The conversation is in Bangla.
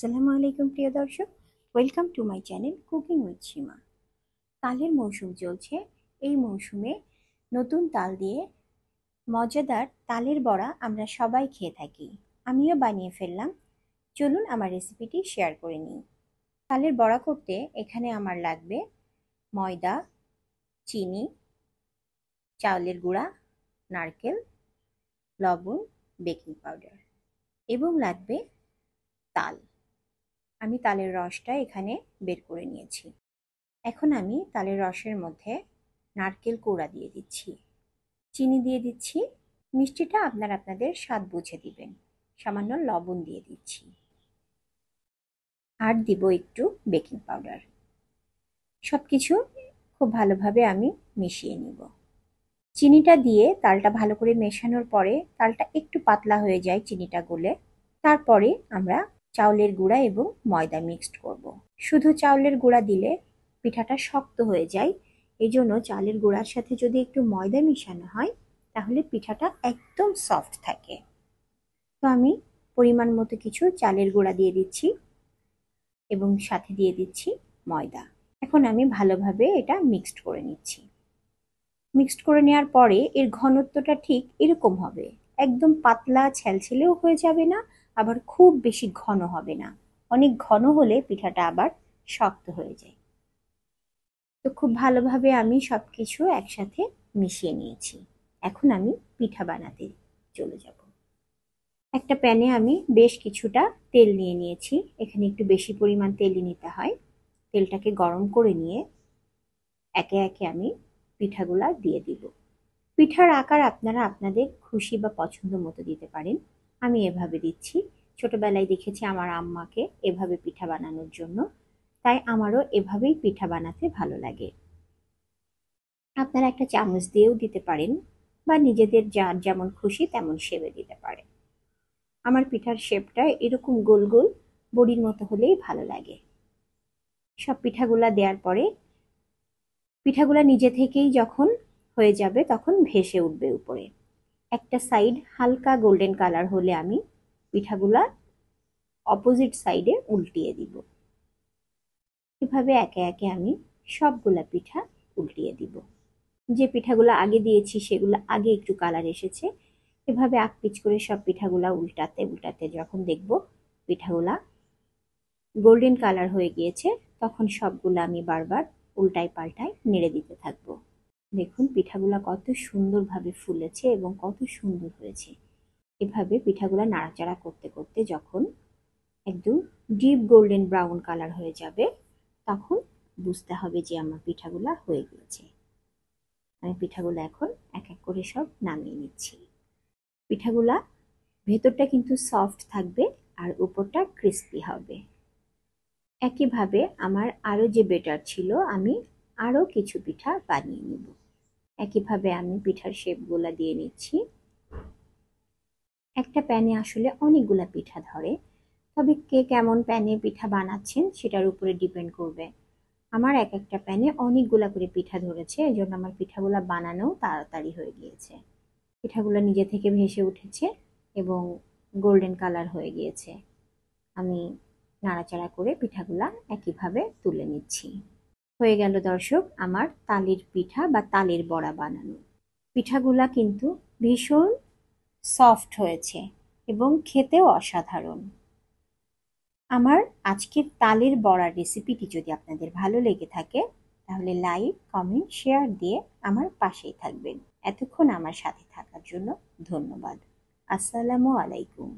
আসসালামু আলাইকুম প্রিয় দর্শক, welcome to my channel cooking with Seema. তালের মৌসুম চলছে। এই মৌসুমে নতুন তাল দিয়ে মজাদার তালের বড়া আমরা সবাই খেয়ে থাকি। আমিও বানিয়ে ফেললাম। চলুন আমার রেসিপিটি শেয়ার করে নিই। তালের বড়া করতে এখানে আমার লাগবে ময়দা, চিনি, চাউলের গুঁড়া, নারকেল, লবণ, বেকিং পাউডার এবং লাগবে তাল। আমি তালের রসটা এখানে বের করে নিয়েছি। এখন আমি তালের রসের মধ্যে নারকেল কোড়া দিয়ে দিচ্ছি, চিনি দিয়ে দিচ্ছি, মিষ্টিটা আপনাদের স্বাদ বুঝে দিবেন, সামান্য লবণ দিয়ে দিচ্ছি, আর দিব একটু বেকিং পাউডার। সবকিছু খুব ভালোভাবে আমি মিশিয়ে নিব। চিনিটা দিয়ে তালটা ভালো করে মেশানোর পরে তালটা একটু পাতলা হয়ে যায় চিনিটা গলে, তারপরে আমরা চাউলের গুঁড়া এবং ময়দা মিক্সড করব। শুধু চাউলের গুঁড়া দিলে পিঠাটা শক্ত হয়ে যায়, এই জন্য চালের গুঁড়ার সাথে যদি একটু ময়দা মিশানো হয় তাহলে পিঠাটা একদম সফট থাকে। তো আমি পরিমাণ মতো কিছু চালের গুঁড়া দিয়ে দিচ্ছি এবং সাথে দিয়ে দিচ্ছি ময়দা। এখন আমি ভালোভাবে এটা মিক্সড করে নিচ্ছি। মিক্সড করে নেওয়ার পরে এর ঘনত্বটা ঠিক এরকম হবে, একদম পাতলা ছ্যালছ্যালেও হয়ে যাবে না, আবার খুব বেশি ঘন হবে না। অনেক ঘন হলে পিঠাটা আবার শক্ত হয়ে যায়। তো খুব ভালোভাবে আমি সবকিছু একসাথে মিশিয়ে নিয়েছি। এখন আমি পিঠা বানাতে চলে যাব। একটা প্যানে আমি বেশ কিছুটা তেল নিয়ে নিয়েছি। এখানে একটু বেশি পরিমাণ তেলই নিতে হয়। তেলটাকে গরম করে নিয়ে একে একে আমি পিঠাগুলা দিয়ে দিব। পিঠার আকার আপনারা আপনাদের খুশি বা পছন্দ মতো দিতে পারেন। আমি এভাবে দিচ্ছি। ছোটবেলায় দেখেছি আমার আম্মাকে এভাবে পিঠা বানানোর জন্য, তাই আমারও এভাবেই পিঠা বানাতে ভালো লাগে। আপনারা একটা চামচ দিয়েও দিতে পারেন বা নিজেদের যার যেমন খুশি তেমন শেপে দিতে পারেন। আমার পিঠার শেপটা এরকম গোল গোল বড়ির মতো হলেই ভালো লাগে। সব পিঠাগুলা দেওয়ার পরে পিঠাগুলা নিজে থেকেই যখন হয়ে যাবে তখন ভেসে উঠবে উপরে। একটা সাইড হালকা গোল্ডেন কালার হলে আমি পিঠাগুলা অপোজিট সাইডে উল্টিয়ে দিব। এভাবে একে একে আমি সবগুলা পিঠা উল্টিয়ে দিব। যে পিঠাগুলো আগে দিয়েছি সেগুলো আগে একটু কালার এসেছে। এভাবে আকপিচ করে সব পিঠাগুলা উল্টাতে উল্টাতে যখন দেখব পিঠাগুলা গোল্ডেন কালার হয়ে গিয়েছে তখন সবগুলো আমি বারবার উল্টাই পাল্টাই নেড়ে দিতে থাকবো। দেখুন পিঠাগুলা কত সুন্দরভাবে ফুলেছে এবং কত সুন্দর হয়েছে। এভাবে পিঠাগুলা নাড়াচাড়া করতে করতে যখন একদম ডিপ গোল্ডেন ব্রাউন কালার হয়ে যাবে তখন বুঝতে হবে যে আমার পিঠাগুলা হয়ে গিয়েছে। আমি পিঠাগুলো এখন এক এক করে সব নামিয়ে নিচ্ছি। পিঠাগুলা ভেতরটা কিন্তু সফট থাকবে আর উপরটা ক্রিস্পি হবে। একইভাবে আমার আরো যে বেটার ছিল আমি আরো কিছু পিঠা বানিয়ে নিব। একইভাবে আমি পিঠার শেপগুলা দিয়ে নিচ্ছি। একটা প্যানে আসলে অনেকগুলা পিঠা ধরে, তবে কে কেমন প্যানে পিঠা বানাচ্ছেন সেটার উপরে ডিপেন্ড করবে। আমার এক একটা প্যানে অনেকগুলা করে পিঠা ধরেছে, এই জন্য আমার পিঠাগুলা বানানো তাড়াতাড়ি হয়ে গিয়েছে। পিঠাগুলো নিজে থেকে ভেসে উঠেছে এবং গোল্ডেন কালার হয়ে গিয়েছে। আমি নাড়াচাড়া করে পিঠাগুলা একইভাবে তুলে নিচ্ছি। হয়ে গেল দর্শক আমার তালের পিঠা বা তালের বড়া বানানো। পিঠাগুলা কিন্তু ভীষণ সফট হয়েছে এবং খেতেও অসাধারণ। আমার আজকের তালের বড়ার রেসিপিটি যদি আপনাদের ভালো লেগে থাকে তাহলে লাইক, কমেন্ট, শেয়ার দিয়ে আমার পাশেই থাকবেন। এতক্ষণ আমার সাথে থাকার জন্য ধন্যবাদ। আসসালামু আলাইকুম।